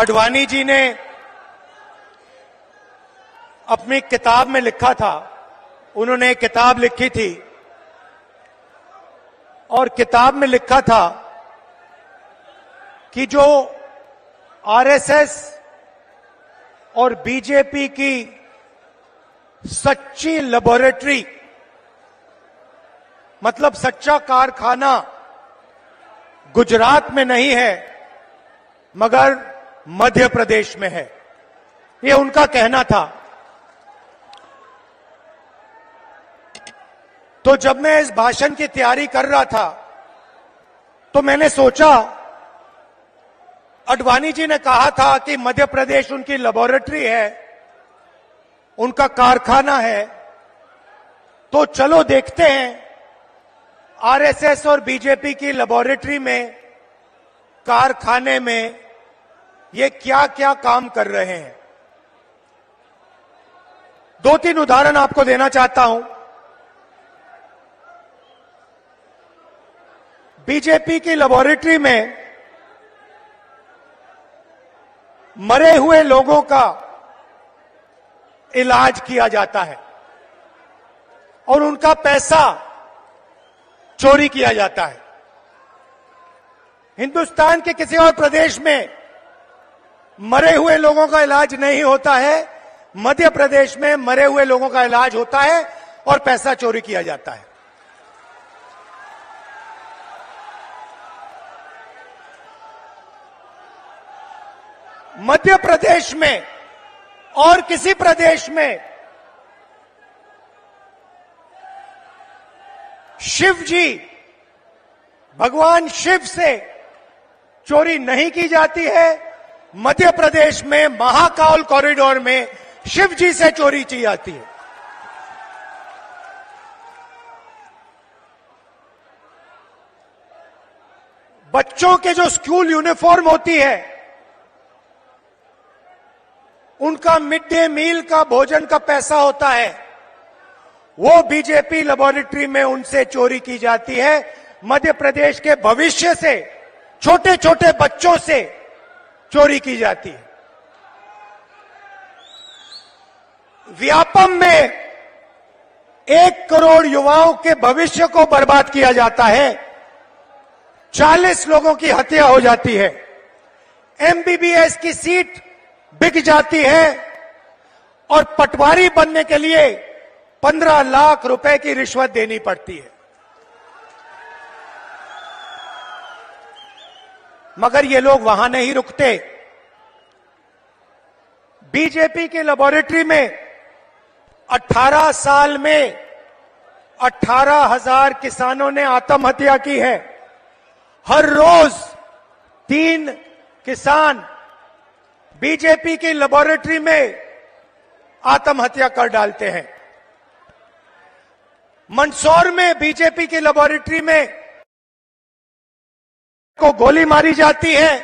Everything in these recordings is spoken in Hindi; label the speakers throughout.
Speaker 1: अडवाणी जी ने अपनी किताब में लिखा था, उन्होंने एक किताब लिखी थी और किताब में लिखा था कि जो आरएसएस और बीजेपी की सच्ची लेबोरेटरी, मतलब सच्चा कारखाना गुजरात में नहीं है मगर मध्य प्रदेश में है, ये उनका कहना था। तो जब मैं इस भाषण की तैयारी कर रहा था तो मैंने सोचा, अडवाणी जी ने कहा था कि मध्य प्रदेश उनकी लेबोरेटरी है, उनका कारखाना है, तो चलो देखते हैं आरएसएस और बीजेपी की लेबोरेटरी में, कारखाने में ये क्या क्या काम कर रहे हैं। दो तीन उदाहरण आपको देना चाहता हूं। बीजेपी की लेबोरेटरी में मरे हुए लोगों का इलाज किया जाता है और उनका पैसा चोरी किया जाता है। हिंदुस्तान के किसी और प्रदेश में मरे हुए लोगों का इलाज नहीं होता है, मध्य प्रदेश में मरे हुए लोगों का इलाज होता है और पैसा चोरी किया जाता है। मध्य प्रदेश में और किसी प्रदेश में शिव जी, भगवान शिव से चोरी नहीं की जाती है। मध्य प्रदेश में महाकाल कॉरिडोर में शिव जी से चोरी की जाती है। बच्चों के जो स्कूल यूनिफॉर्म होती है, उनका मिड डे मील का भोजन का पैसा होता है, वो बीजेपी लेबोरेटरी में उनसे चोरी की जाती है। मध्य प्रदेश के भविष्य से, छोटे छोटे बच्चों से चोरी की जाती है। व्यापम में 1 करोड़ युवाओं के भविष्य को बर्बाद किया जाता है, 40 लोगों की हत्या हो जाती है, एमबीबीएस की सीट बिक जाती है और पटवारी बनने के लिए 15 लाख रुपए की रिश्वत देनी पड़ती है। मगर ये लोग वहां नहीं रुकते। बीजेपी की लेबोरेटरी में 18 साल में 18,000 किसानों ने आत्महत्या की है। हर रोज 3 किसान बीजेपी की लेबोरेटरी में आत्महत्या कर डालते हैं। मंदसौर में बीजेपी की लेबोरेटरी में को गोली मारी जाती है,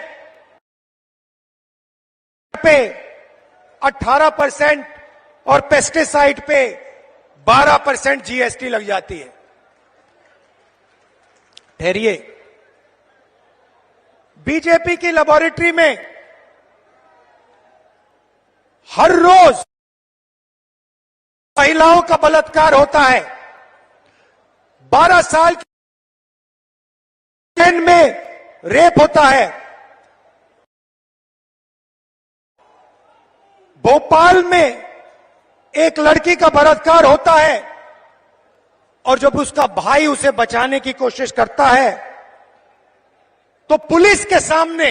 Speaker 1: पे 18% और पेस्टिसाइड पे 12% जीएसटी लग जाती है। ठहरिए, बीजेपी की लेबोरेटरी में हर रोज महिलाओं का बलात्कार होता है। 12 साल की में रेप होता है। भोपाल में एक लड़की का बलात्कार होता है और जब उसका भाई उसे बचाने की कोशिश करता है तो पुलिस के सामने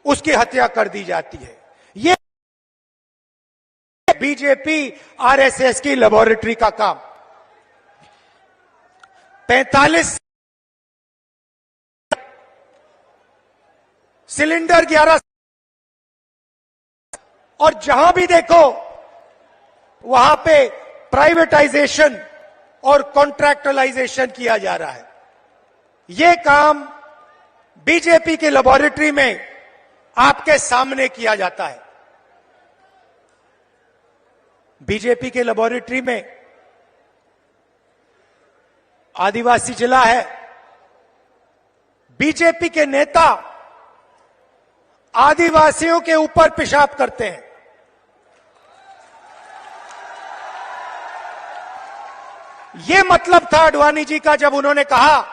Speaker 1: उसकी हत्या कर दी जाती है। ये बीजेपी आरएसएस की लेबोरेटरी का काम। 45 सिलेंडर 11, और जहां भी देखो वहां पे प्राइवेटाइजेशन और कॉन्ट्रैक्चुअलाइजेशन किया जा रहा है। ये काम बीजेपी की लेबोरेटरी में आपके सामने किया जाता है। बीजेपी के लेबोरेटरी में आदिवासी जिला है। बीजेपी के नेता आदिवासियों के ऊपर पेशाब करते हैं। ये मतलब था आडवाणी जी का जब उन्होंने कहा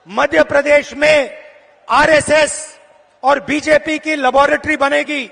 Speaker 1: मध्य प्रदेश में आरएसएस और बीजेपी की लेबोरेटरी बनेगी।